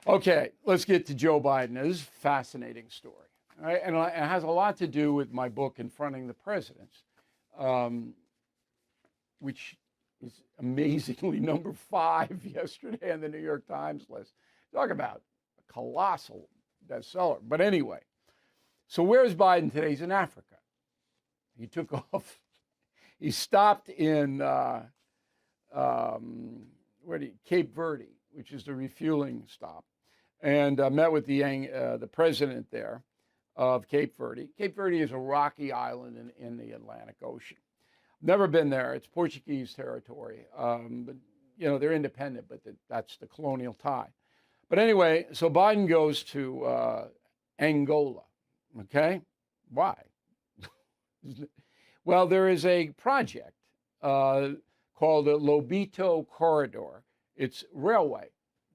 Okay, let's get to Joe Biden. This is a fascinating story, all right? And it has a lot to do with my book, Confronting the Presidents, um, which is amazingly number 5 yesterday on the New York Times list. Talk about a colossal bestseller. But anyway, so where's Biden today? He's in Africa. He took off. He stopped in Cape Verde, which is the refueling stop, and met with the president there of Cape Verde. Cape Verde is a rocky island in the Atlantic Ocean. Never been there. It's Portuguese territory, but they're independent, but that's the colonial tie. But anyway, so Biden goes to Angola. Okay, why? Well, there is a project called the Lobito Corridor. It's railway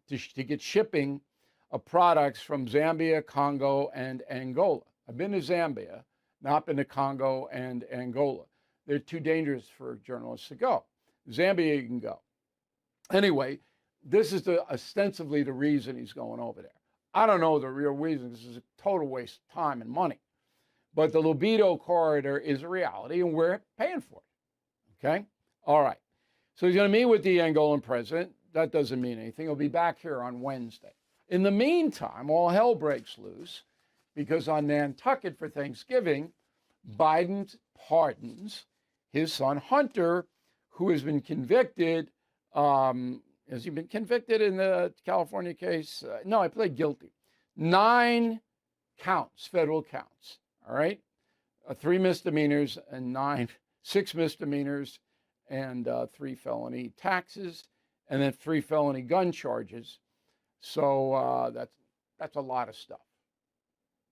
to get shipping of products from Zambia, Congo, and Angola. I've been to Zambia, not been to Congo and Angola. They're too dangerous for journalists to go. Zambia, you can go. Anyway, this is ostensibly the reason he's going over there. I don't know the real reason. This is a total waste of time and money. But the Lobito Corridor is a reality, and we're paying for it. Okay? All right. So he's going to meet with the Angolan president. That doesn't mean anything. He'll be back here on Wednesday. In the meantime, all hell breaks loose because on Nantucket for Thanksgiving, Biden pardons his son Hunter, who has been convicted. Has he been convicted in the California case? No, I pled guilty. 9 counts, federal counts. All right, 3 misdemeanors and 6 misdemeanors, and 3 felony taxes, and then 3 felony gun charges. So that's a lot of stuff.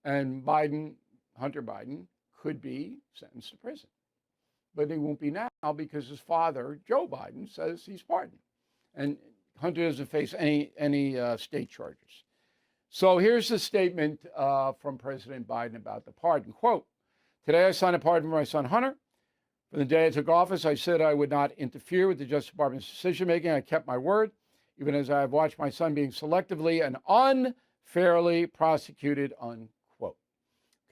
And Hunter Biden, could be sentenced to prison, but he won't be now because his father, Joe Biden, says he's pardoned, and Hunter doesn't face any state charges. So here's the statement from President Biden about the pardon. Quote, "Today I signed a pardon for my son Hunter. From the day I took office, I said I would not interfere with the Justice Department's decision making. I kept my word, even as I have watched my son being selectively and unfairly prosecuted," unquote.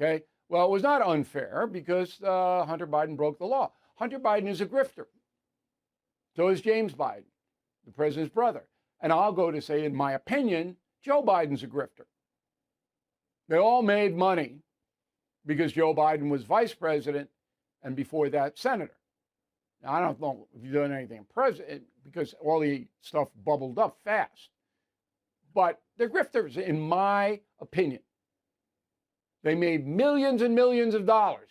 Okay? Well, it was not unfair because Hunter Biden broke the law. Hunter Biden is a grifter. So is James Biden, the president's brother. And I'll go to say, in my opinion, Joe Biden's a grifter. They all made money because Joe Biden was vice president and before that, senator. Now, I don't know if you've done anything president because all the stuff bubbled up fast. But they're grifters, in my opinion. They made millions and millions of dollars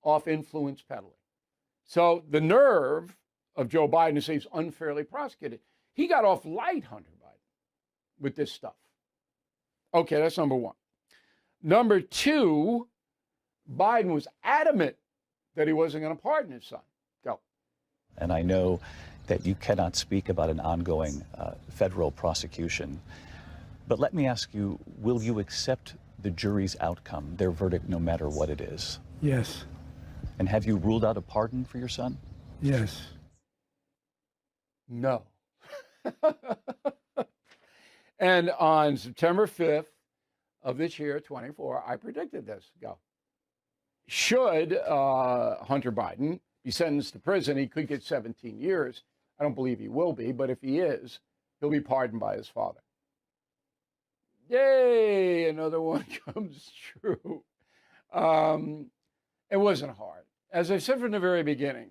off influence peddling. So the nerve of Joe Biden to say he's unfairly prosecuted. He got off light, Hunter Biden, with this stuff. Okay, that's number 1. Number 2, Biden was adamant that he wasn't going to pardon his son. Go. And I know that you cannot speak about an ongoing federal prosecution, but let me ask you, will you accept the jury's outcome, their verdict, no matter what it is? Yes. And have you ruled out a pardon for your son? Yes. No. And on September 5th of this year, 24, I predicted this. Go. Should Hunter Biden be sentenced to prison, he could get 17 years. I don't believe he will be, but if he is, he'll be pardoned by his father. Yay, another one comes true. It wasn't hard. As I said from the very beginning,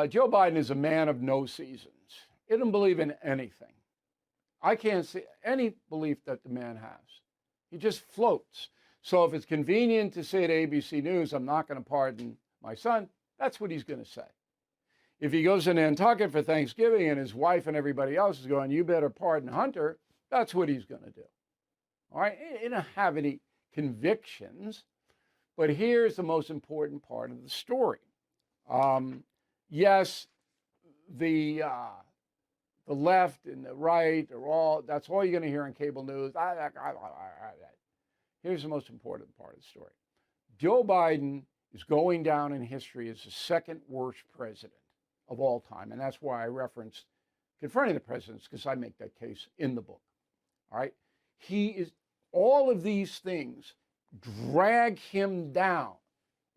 Joe Biden is a man of no seasons. He doesn't believe in anything. I can't see any belief that the man has. He just floats. So if it's convenient to say to ABC News, I'm not going to pardon my son, that's what he's going to say. If he goes to Nantucket for Thanksgiving and his wife and everybody else is going, you better pardon Hunter, that's what he's going to do. All right? He doesn't have any convictions, but here's the most important part of the story. Yes, the left and the right are all, that's all you're going to hear on cable news. Here's the most important part of the story. Joe Biden is going down in history as the second worst president of all time. And that's why I referenced confronting the presidents, because I make that case in the book. All right. All of these things drag him down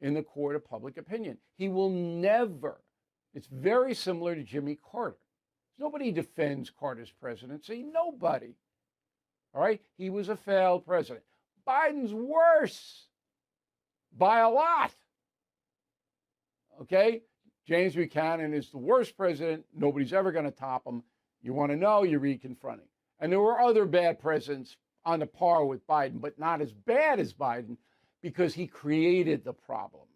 in the court of public opinion. He will never, it's very similar to Jimmy Carter. Nobody defends Carter's presidency, nobody. All right. He was a failed president. Biden's worse by a lot. Okay. James Buchanan is the worst president. Nobody's ever going to top him. You want to know, you read Confronting. And there were other bad presidents on the par with Biden, but not as bad as Biden because he created the problems.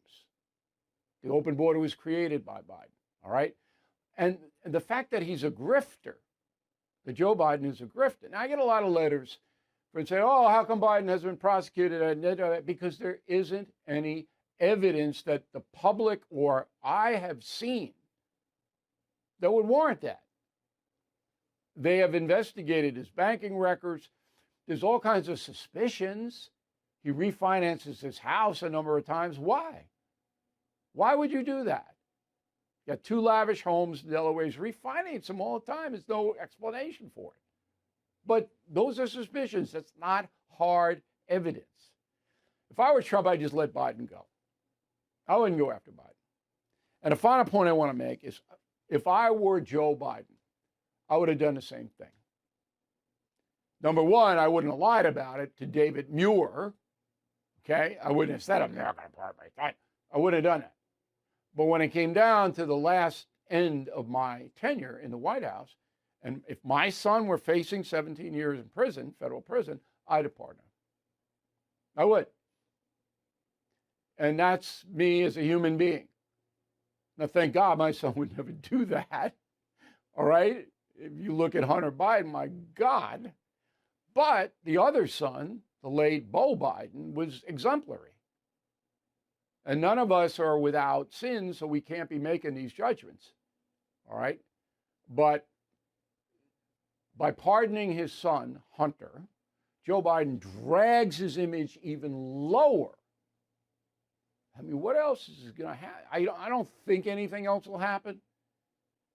The open border was created by Biden, all right? And the fact that he's a grifter, that Joe Biden is a grifter. Now, I get a lot of letters from saying, oh, how come Biden hasn't been prosecuted? Because there isn't any evidence that the public or I have seen that would warrant that. They have investigated his banking records. There's all kinds of suspicions. He refinances his house a number of times. Why? Why would you do that? You got 2 lavish homes in Delaware. He's refinancing them all the time. There's no explanation for it. But those are suspicions. That's not hard evidence. If I were Trump, I'd just let Biden go. I wouldn't go after Biden. And a final point I want to make is if I were Joe Biden, I would have done the same thing. Number one, I wouldn't have lied about it to David Muir. Okay? I wouldn't have said, I'm not going to part my time. I wouldn't have done it. But when it came down to the last end of my tenure in the White House, and if my son were facing 17 years in prison, federal prison, I'd have pardoned him. I would. And that's me as a human being. Now, thank God my son would never do that. All right? If you look at Hunter Biden, my God. But the other son, the late Beau Biden, was exemplary. And none of us are without sin, so we can't be making these judgments. All right? But by pardoning his son, Hunter, Joe Biden drags his image even lower. I mean, what else is going to happen? I don't think anything else will happen.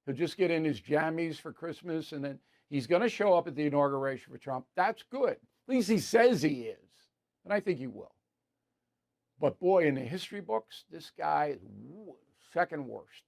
He'll just get in his jammies for Christmas, and then he's going to show up at the inauguration for Trump. That's good. At least he says he is. And I think he will. But boy, in the history books, this guy is second worst.